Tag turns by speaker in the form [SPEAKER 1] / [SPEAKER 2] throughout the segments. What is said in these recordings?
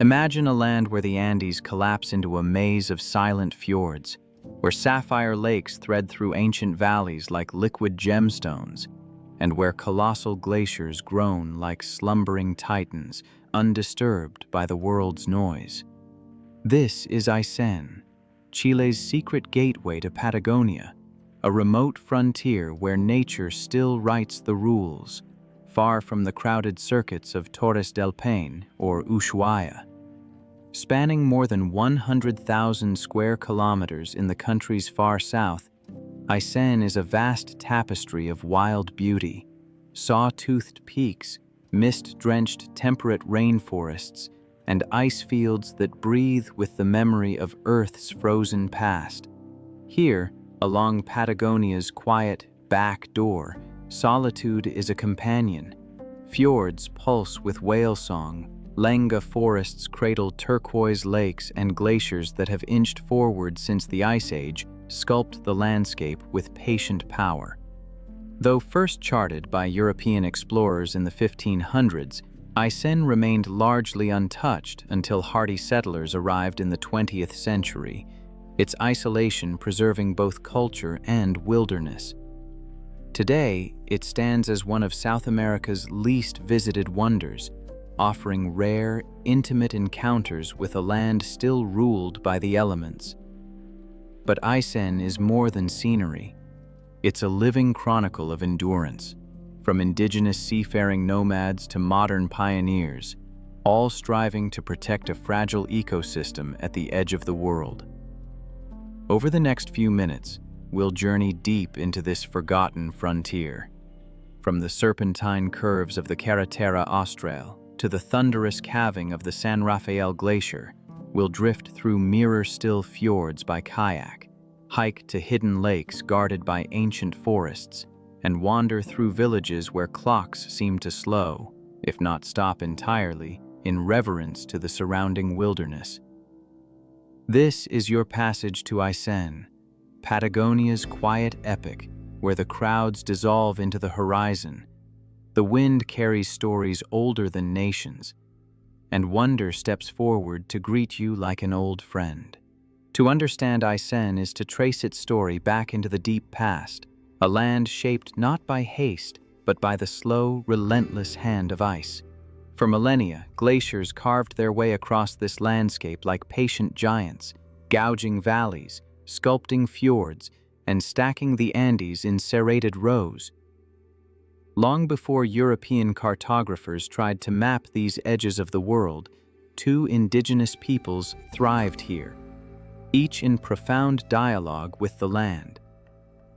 [SPEAKER 1] Imagine a land where the Andes collapse into a maze of silent fjords, where sapphire lakes thread through ancient valleys like liquid gemstones, and where colossal glaciers groan like slumbering titans, undisturbed by the world's noise. This is Aysen, Chile's secret gateway to Patagonia, a remote frontier where nature still writes the rules, far from the crowded circuits of Torres del Paine or Ushuaia. Spanning more than 100,000 square kilometers in the country's far south, Aysen is a vast tapestry of wild beauty, saw-toothed peaks, mist-drenched temperate rainforests, and ice fields that breathe with the memory of Earth's frozen past. Here, along Patagonia's quiet back door, solitude is a companion. Fjords pulse with whale song, lenga forests cradle turquoise lakes, and glaciers that have inched forward since the Ice Age sculpt the landscape with patient power. Though first charted by European explorers in the 1500s, Aysen remained largely untouched until hardy settlers arrived in the 20th century, its isolation preserving both culture and wilderness. Today, it stands as one of South America's least visited wonders, offering rare, intimate encounters with a land still ruled by the elements. But Aysen is more than scenery. It's a living chronicle of endurance, from indigenous seafaring nomads to modern pioneers, all striving to protect a fragile ecosystem at the edge of the world. Over the next few minutes, we'll journey deep into this forgotten frontier. From the serpentine curves of the Carretera Austral to the thunderous calving of the San Rafael Glacier, we'll drift through mirror-still fjords by kayak, hike to hidden lakes guarded by ancient forests, and wander through villages where clocks seem to slow, if not stop entirely, in reverence to the surrounding wilderness. This is your passage to Aysen, Patagonia's quiet epic, where the crowds dissolve into the horizon. The wind carries stories older than nations, and wonder steps forward to greet you like an old friend. To understand Aysen is to trace its story back into the deep past, a land shaped not by haste, but by the slow, relentless hand of ice. For millennia, glaciers carved their way across this landscape like patient giants, gouging valleys, sculpting fjords, and stacking the Andes in serrated rows. Long before European cartographers tried to map these edges of the world, two indigenous peoples thrived here, each in profound dialogue with the land.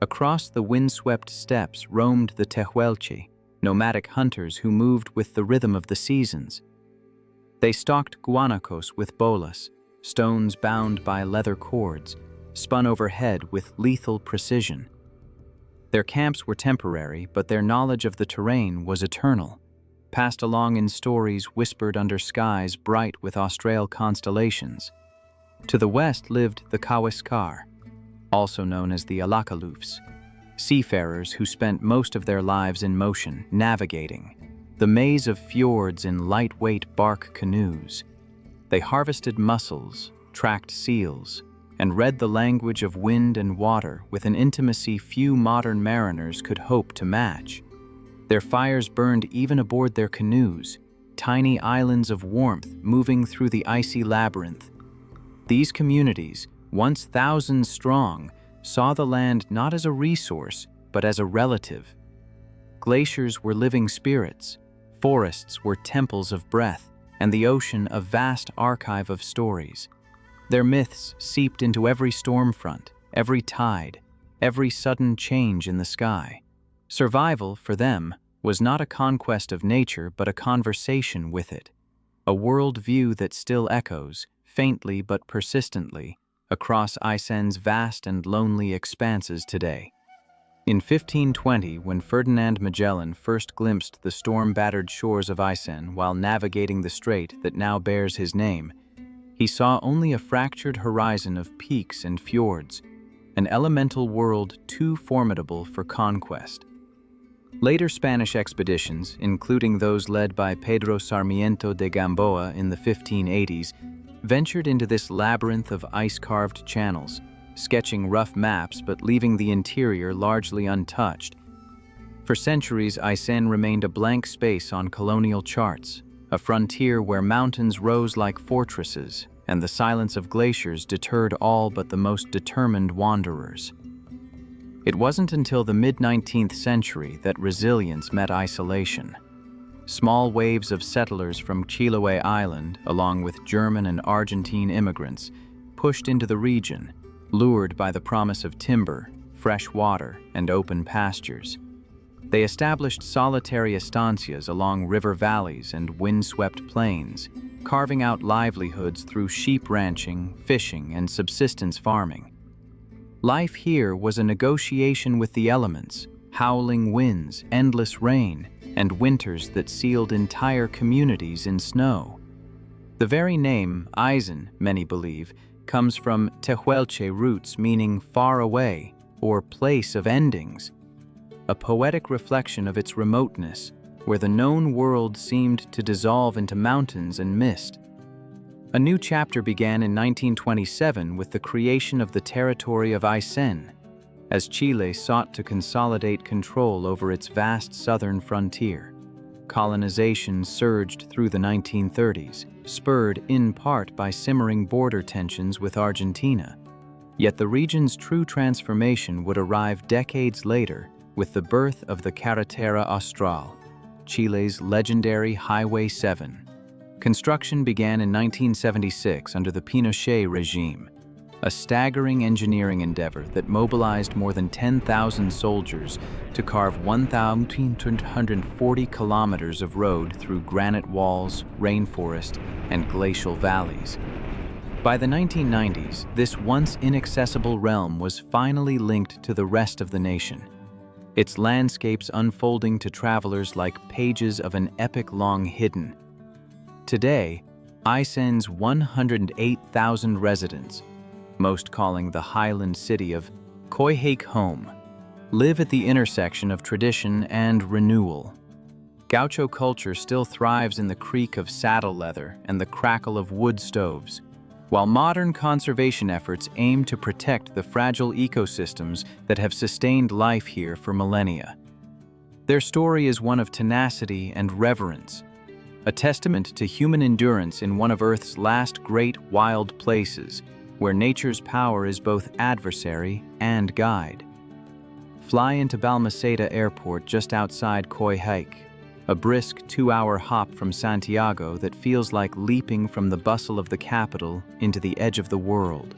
[SPEAKER 1] Across the windswept steppes roamed the Tehuelche, nomadic hunters who moved with the rhythm of the seasons. They stalked guanacos with bolas, stones bound by leather cords, spun overhead with lethal precision. Their camps were temporary, but their knowledge of the terrain was eternal, passed along in stories whispered under skies bright with austral constellations. To the west lived the Kawésqar, also known as the Alakaloofs, seafarers who spent most of their lives in motion, navigating the maze of fjords in lightweight bark canoes. They harvested mussels, tracked seals, and read the language of wind and water with an intimacy few modern mariners could hope to match. Their fires burned even aboard their canoes, tiny islands of warmth moving through the icy labyrinth. These communities, once thousands strong, saw the land not as a resource, but as a relative. Glaciers were living spirits, forests were temples of breath, and the ocean a vast archive of stories. Their myths seeped into every storm front, every tide, every sudden change in the sky. Survival, for them, was not a conquest of nature but a conversation with it, a world-view that still echoes, faintly but persistently, across Aysen's vast and lonely expanses today. In 1520, when Ferdinand Magellan first glimpsed the storm-battered shores of Aysen while navigating the strait that now bears his name, he saw only a fractured horizon of peaks and fjords, an elemental world too formidable for conquest. Later Spanish expeditions, including those led by Pedro Sarmiento de Gamboa in the 1580s, ventured into this labyrinth of ice-carved channels, sketching rough maps but leaving the interior largely untouched. For centuries, Aysen remained a blank space on colonial charts, a frontier where mountains rose like fortresses, and the silence of glaciers deterred all but the most determined wanderers. It wasn't until the mid-19th century that resilience met isolation. Small waves of settlers from Chiloé Island, along with German and Argentine immigrants, pushed into the region, lured by the promise of timber, fresh water, and open pastures. They established solitary estancias along river valleys and windswept plains, carving out livelihoods through sheep ranching, fishing, and subsistence farming. Life here was a negotiation with the elements, howling winds, endless rain, and winters that sealed entire communities in snow. The very name, Aysen, many believe, comes from Tehuelche roots meaning far away or place of endings, a poetic reflection of its remoteness, where the known world seemed to dissolve into mountains and mist. A new chapter began in 1927 with the creation of the territory of Aysen, as Chile sought to consolidate control over its vast southern frontier. Colonization surged through the 1930s, spurred in part by simmering border tensions with Argentina. Yet the region's true transformation would arrive decades later with the birth of the Carretera Austral, Chile's legendary Highway 7. Construction began in 1976 under the Pinochet regime, a staggering engineering endeavor that mobilized more than 10,000 soldiers to carve 1,240 kilometers of road through granite walls, rainforest, and glacial valleys. By the 1990s, this once inaccessible realm was finally linked to the rest of the nation, its landscapes unfolding to travelers like pages of an epic long hidden. Today, Aysen's 108,000 residents, most calling the highland city of Coyhaique home, live at the intersection of tradition and renewal. Gaucho culture still thrives in the creak of saddle leather and the crackle of wood stoves, while modern conservation efforts aim to protect the fragile ecosystems that have sustained life here for millennia. Their story is one of tenacity and reverence, a testament to human endurance in one of Earth's last great wild places, where nature's power is both adversary and guide. Fly into Balmaceda Airport just outside Coyhaique, a brisk 2-hour hop from Santiago that feels like leaping from the bustle of the capital into the edge of the world.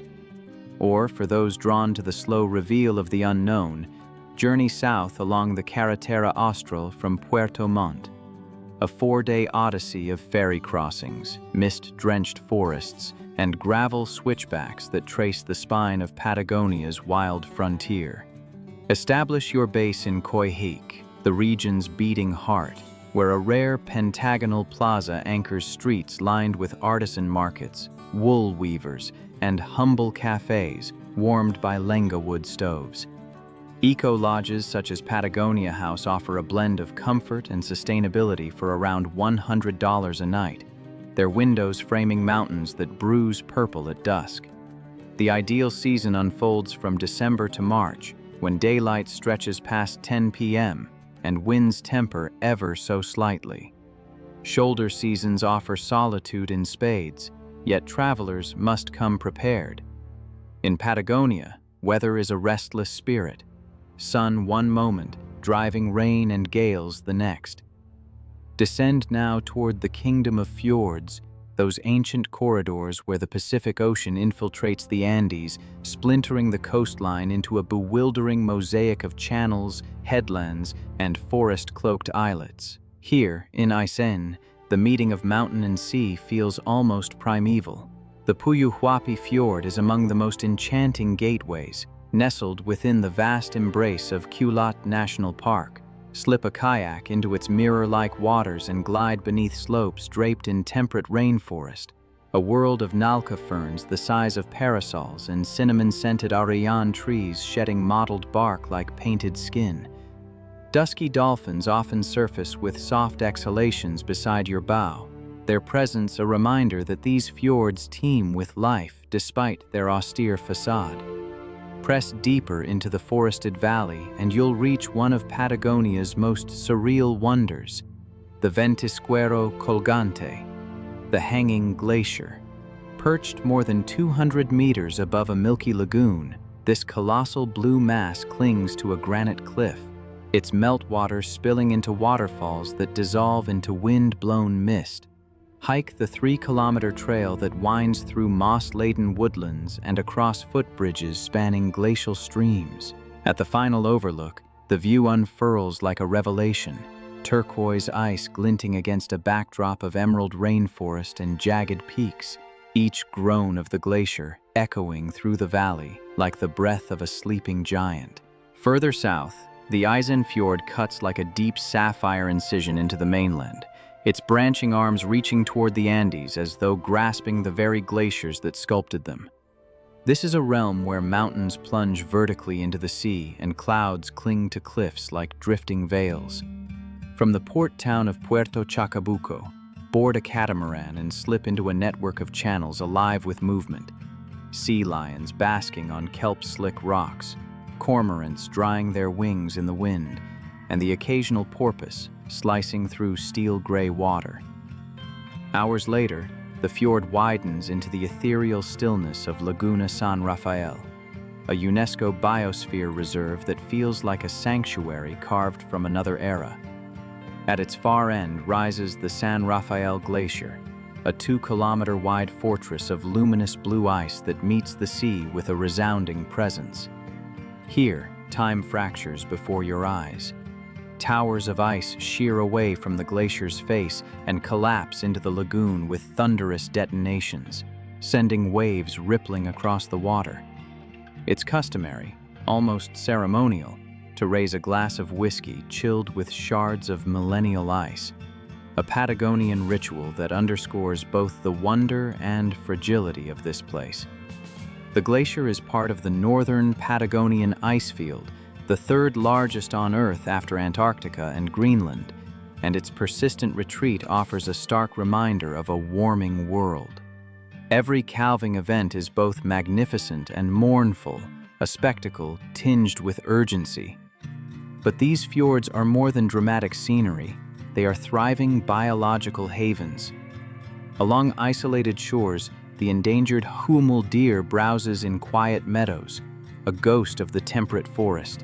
[SPEAKER 1] Or, for those drawn to the slow reveal of the unknown, journey south along the Carretera Austral from Puerto Montt, a 4-day odyssey of ferry crossings, mist-drenched forests, and gravel switchbacks that trace the spine of Patagonia's wild frontier. Establish your base in Coyhaique, the region's beating heart, where a rare pentagonal plaza anchors streets lined with artisan markets, wool weavers, and humble cafes warmed by lenga wood stoves. Eco-lodges such as Patagonia House offer a blend of comfort and sustainability for around $100 a night, their windows framing mountains that bruise purple at dusk. The ideal season unfolds from December to March, when daylight stretches past 10 p.m. and winds temper ever so slightly. Shoulder seasons offer solitude in spades, yet travelers must come prepared. In Patagonia, weather is a restless spirit. Sun one moment, driving rain and gales the next. Descend now toward the kingdom of fjords, those ancient corridors where the Pacific Ocean infiltrates the Andes, splintering the coastline into a bewildering mosaic of channels, headlands, and forest-cloaked islets. Here, in Aysen, the meeting of mountain and sea feels almost primeval. The Puyuhuapi Fjord is among the most enchanting gateways, nestled within the vast embrace of Queulat National Park. Slip a kayak into its mirror-like waters and glide beneath slopes draped in temperate rainforest, a world of nalca ferns the size of parasols and cinnamon-scented arayan trees shedding mottled bark like painted skin. Dusky dolphins often surface with soft exhalations beside your bow, their presence a reminder that these fjords teem with life despite their austere facade. Press deeper into the forested valley and you'll reach one of Patagonia's most surreal wonders, the Ventisquero Colgante, the hanging glacier. Perched more than 200 meters above a milky lagoon, this colossal blue mass clings to a granite cliff, its meltwater spilling into waterfalls that dissolve into wind-blown mist. Hike the 3-kilometer trail that winds through moss-laden woodlands and across footbridges spanning glacial streams. At the final overlook, the view unfurls like a revelation, turquoise ice glinting against a backdrop of emerald rainforest and jagged peaks, each groan of the glacier echoing through the valley like the breath of a sleeping giant. Further south, the Aysen fjord cuts like a deep sapphire incision into the mainland, its branching arms reaching toward the Andes as though grasping the very glaciers that sculpted them. This is a realm where mountains plunge vertically into the sea and clouds cling to cliffs like drifting veils. From the port town of Puerto Chacabuco, board a catamaran and slip into a network of channels alive with movement. Sea lions basking on kelp-slick rocks, cormorants drying their wings in the wind, and the occasional porpoise slicing through steel-gray water. Hours later, the fjord widens into the ethereal stillness of Laguna San Rafael, a UNESCO biosphere reserve that feels like a sanctuary carved from another era. At its far end rises the San Rafael Glacier, a 2-kilometer-wide fortress of luminous blue ice that meets the sea with a resounding presence. Here, time fractures before your eyes. Towers of ice shear away from the glacier's face and collapse into the lagoon with thunderous detonations, sending waves rippling across the water. It's customary, almost ceremonial, to raise a glass of whiskey chilled with shards of millennial ice, a Patagonian ritual that underscores both the wonder and fragility of this place. The glacier is part of the Northern Patagonian Ice Field, the third largest on Earth after Antarctica and Greenland, and its persistent retreat offers a stark reminder of a warming world. Every calving event is both magnificent and mournful, a spectacle tinged with urgency. But these fjords are more than dramatic scenery. They are thriving biological havens. Along isolated shores, the endangered huemul deer browses in quiet meadows, a ghost of the temperate forest.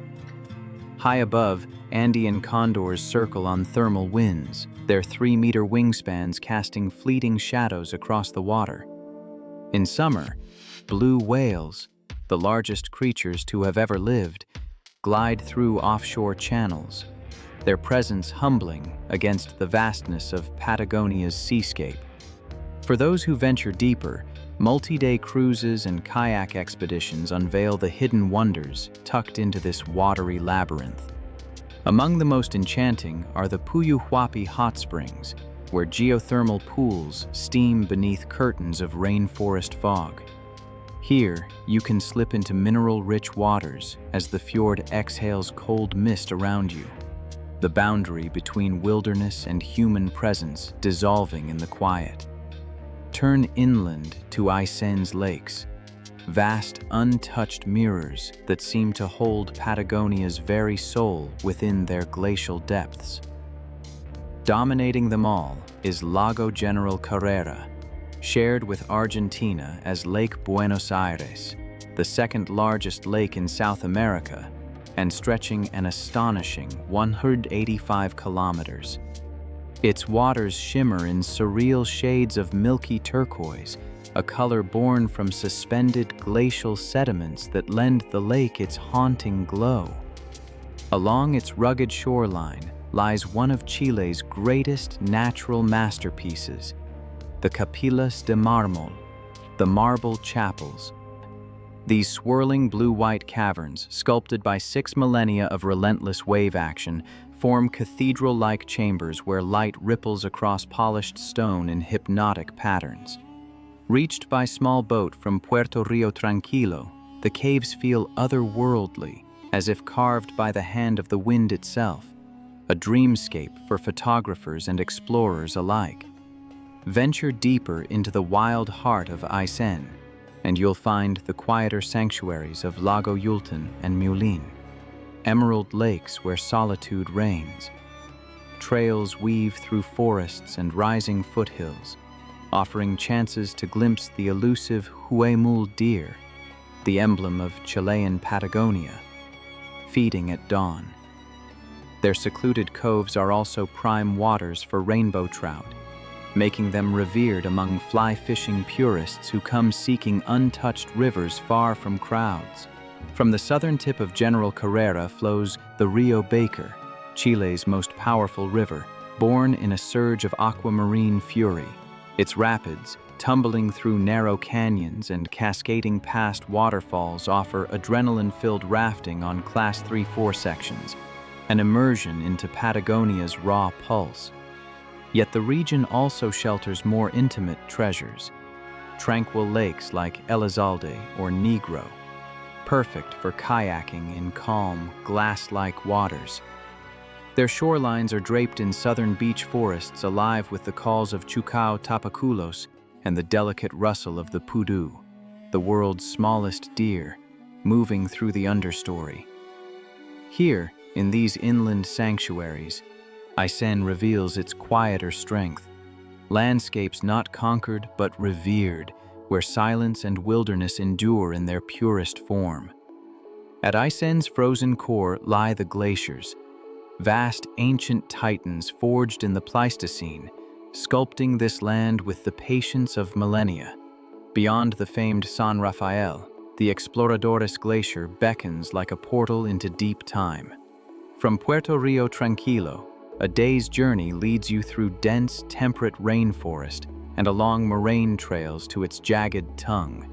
[SPEAKER 1] High above, Andean condors circle on thermal winds, their 3-meter wingspans casting fleeting shadows across the water. In summer, blue whales, the largest creatures to have ever lived, glide through offshore channels, their presence humbling against the vastness of Patagonia's seascape. For those who venture deeper, multi-day cruises and kayak expeditions unveil the hidden wonders tucked into this watery labyrinth. Among the most enchanting are the Puyuhuapi hot springs, where geothermal pools steam beneath curtains of rainforest fog. Here, you can slip into mineral-rich waters as the fjord exhales cold mist around you, the boundary between wilderness and human presence dissolving in the quiet. Turn inland to Aysen's lakes, vast untouched mirrors that seem to hold Patagonia's very soul within their glacial depths. Dominating them all is Lago General Carrera, shared with Argentina as Lake Buenos Aires, the second largest lake in South America, and stretching an astonishing 185 kilometers. Its waters shimmer in surreal shades of milky turquoise, a color born from suspended glacial sediments that lend the lake its haunting glow. Along its rugged shoreline lies one of Chile's greatest natural masterpieces, the Capillas de Mármol, the marble chapels. These swirling blue-white caverns, sculpted by 6 millennia of relentless wave action, form cathedral-like chambers where light ripples across polished stone in hypnotic patterns. Reached by small boat from Puerto Rio Tranquilo, the caves feel otherworldly, as if carved by the hand of the wind itself. a dreamscape for photographers and explorers alike. Venture deeper into the wild heart of Aysen, and you'll find the quieter sanctuaries of Lago Yulten and Mulin, emerald lakes where solitude reigns. Trails weave through forests and rising foothills, offering chances to glimpse the elusive huemul deer, the emblem of Chilean Patagonia, feeding at dawn. Their secluded coves are also prime waters for rainbow trout, making them revered among fly-fishing purists who come seeking untouched rivers far from crowds. From the southern tip of General Carrera flows the Rio Baker, Chile's most powerful river, born in a surge of aquamarine fury. Its rapids, tumbling through narrow canyons and cascading past waterfalls, offer adrenaline-filled rafting on Class 3-4 sections, an immersion into Patagonia's raw pulse. Yet the region also shelters more intimate treasures, tranquil lakes like Elizalde or Negro, perfect for kayaking in calm, glass-like waters. Their shorelines are draped in southern beech forests alive with the calls of Chukao tapaculos and the delicate rustle of the pudu, the world's smallest deer, moving through the understory. Here, in these inland sanctuaries, Aysen reveals its quieter strength, landscapes not conquered but revered, where silence and wilderness endure in their purest form. At Aysen's frozen core lie the glaciers, vast ancient titans forged in the Pleistocene, sculpting this land with the patience of millennia. Beyond the famed San Rafael, the Exploradores Glacier beckons like a portal into deep time. From Puerto Rio Tranquilo, a day's journey leads you through dense, temperate rainforest and along moraine trails to its jagged tongue.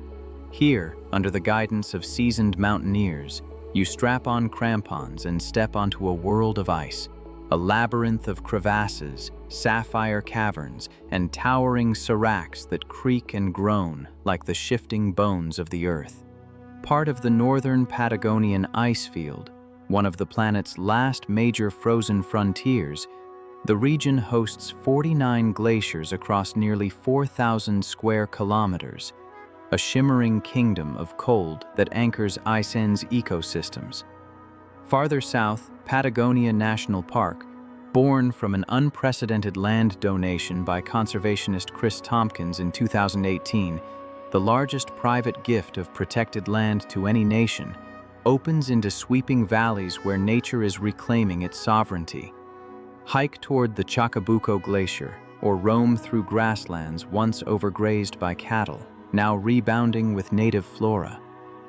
[SPEAKER 1] Here, under the guidance of seasoned mountaineers, you strap on crampons and step onto a world of ice, a labyrinth of crevasses, sapphire caverns, and towering seracs that creak and groan like the shifting bones of the earth. Part of the Northern Patagonian Ice Field, one of the planet's last major frozen frontiers, the region hosts 49 glaciers across nearly 4,000 square kilometers, a shimmering kingdom of cold that anchors Aysen's ecosystems. Farther south, Patagonia National Park, born from an unprecedented land donation by conservationist Chris Tompkins in 2018, the largest private gift of protected land to any nation, opens into sweeping valleys where nature is reclaiming its sovereignty. Hike toward the Chacabuco Glacier, or roam through grasslands once overgrazed by cattle, now rebounding with native flora.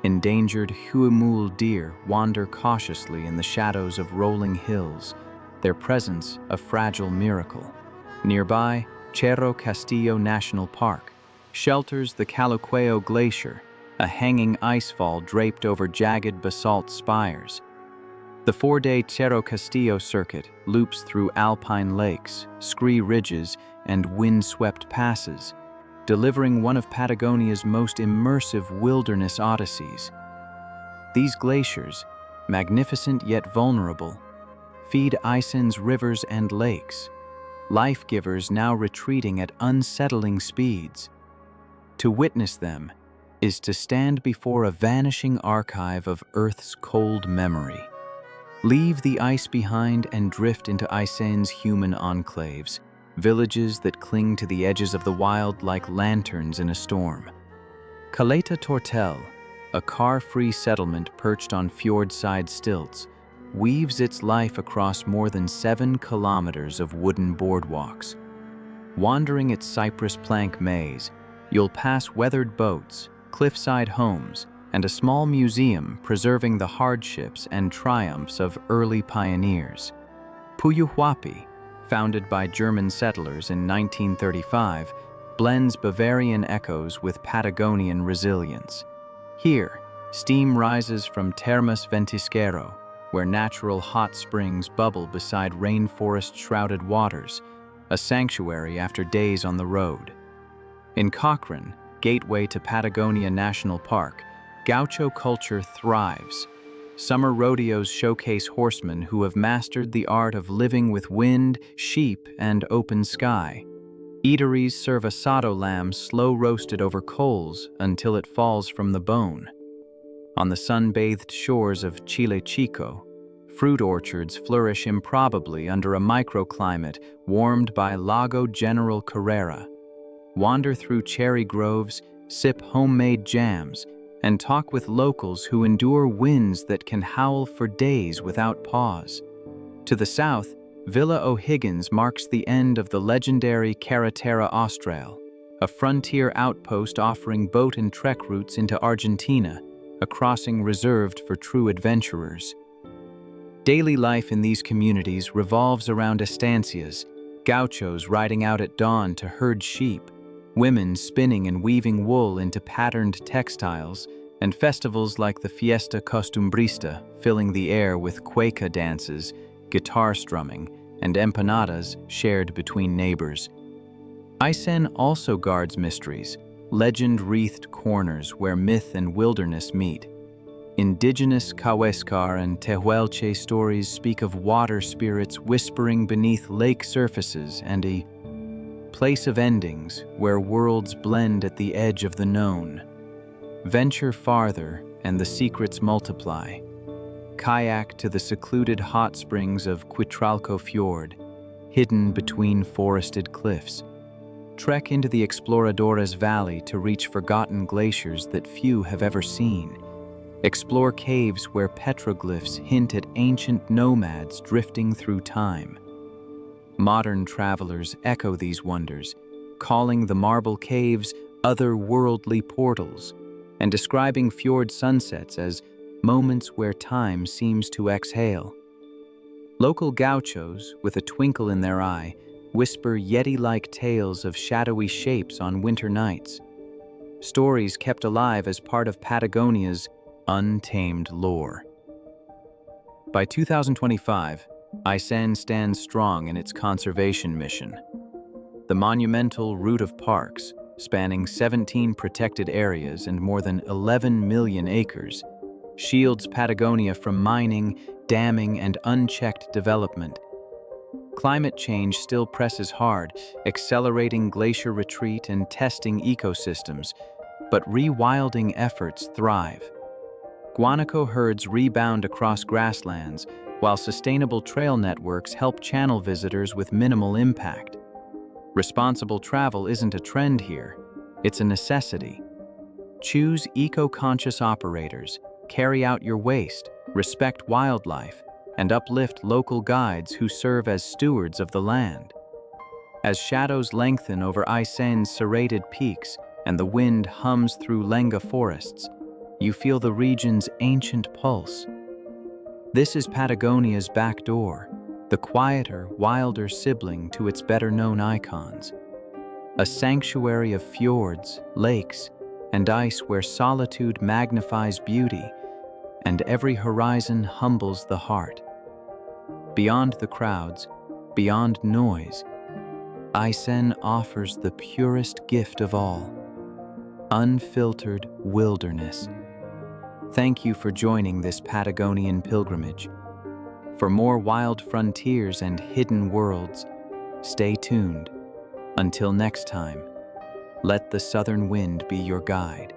[SPEAKER 1] Endangered huemul deer wander cautiously in the shadows of rolling hills, their presence a fragile miracle. Nearby, Cerro Castillo National Park shelters the Calauqueo Glacier, a hanging icefall draped over jagged basalt spires. The 4-day Cerro Castillo circuit loops through alpine lakes, scree ridges, and wind-swept passes, delivering one of Patagonia's most immersive wilderness odysseys. These glaciers, magnificent yet vulnerable, feed Aysen's rivers and lakes, life-givers now retreating at unsettling speeds. To witness them is to stand before a vanishing archive of Earth's cold memory. Leave the ice behind and drift into Aysen's human enclaves, villages that cling to the edges of the wild like lanterns in a storm. Caleta Tortel, a car-free settlement perched on fjord-side stilts, weaves its life across more than 7 kilometers of wooden boardwalks. Wandering its cypress plank maze, you'll pass weathered boats, cliffside homes, and a small museum preserving the hardships and triumphs of early pioneers. Puyuhuapi, founded by German settlers in 1935, blends Bavarian echoes with Patagonian resilience. Here, steam rises from Termas Ventisquero, where natural hot springs bubble beside rainforest-shrouded waters, a sanctuary after days on the road. In Cochrane, gateway to Patagonia National Park, Gaucho culture thrives. Summer rodeos showcase horsemen who have mastered the art of living with wind, sheep, and open sky. Eateries serve asado lamb slow-roasted over coals until it falls from the bone. On the sun-bathed shores of Chile Chico, fruit orchards flourish improbably under a microclimate warmed by Lago General Carrera. Wander through cherry groves, sip homemade jams, and talk with locals who endure winds that can howl for days without pause. To the south, Villa O'Higgins marks the end of the legendary Carretera Austral, a frontier outpost offering boat and trek routes into Argentina, a crossing reserved for true adventurers. Daily life in these communities revolves around estancias, gauchos riding out at dawn to herd sheep, women spinning and weaving wool into patterned textiles, and festivals like the Fiesta Costumbrista filling the air with cueca dances, guitar strumming, and empanadas shared between neighbors. Aysen also guards mysteries, legend-wreathed corners where myth and wilderness meet. Indigenous Kawésqar and Tehuelche stories speak of water spirits whispering beneath lake surfaces and a place of endings where worlds blend at the edge of the known. Venture farther and the secrets multiply. Kayak to the secluded hot springs of Queulat Fjord, hidden between forested cliffs. Trek into the Exploradores Valley to reach forgotten glaciers that few have ever seen. Explore caves where petroglyphs hint at ancient nomads drifting through time. Modern travelers echo these wonders, calling the marble caves otherworldly portals, and describing fjord sunsets as moments where time seems to exhale. Local gauchos, with a twinkle in their eye, whisper Yeti-like tales of shadowy shapes on winter nights. Stories kept alive as part of Patagonia's untamed lore. By 2025, Aysen stands strong in its conservation mission. The monumental route of parks, spanning 17 protected areas and more than 11 million acres, shields Patagonia from mining, damming, and unchecked development. Climate change still presses hard, accelerating glacier retreat and testing ecosystems, but rewilding efforts thrive. Guanaco herds rebound across grasslands, while sustainable trail networks help channel visitors with minimal impact. Responsible travel isn't a trend here, it's a necessity. Choose eco-conscious operators, carry out your waste, respect wildlife, and uplift local guides who serve as stewards of the land. As shadows lengthen over Aysen's serrated peaks and the wind hums through lenga forests, you feel the region's ancient pulse. This is Patagonia's back door, the quieter, wilder sibling to its better-known icons. A sanctuary of fjords, lakes, and ice where solitude magnifies beauty, and every horizon humbles the heart. Beyond the crowds, beyond noise, Aysen offers the purest gift of all: unfiltered wilderness. Thank you for joining this Patagonian pilgrimage. For more wild frontiers and hidden worlds, stay tuned. Until next time, let the southern wind be your guide.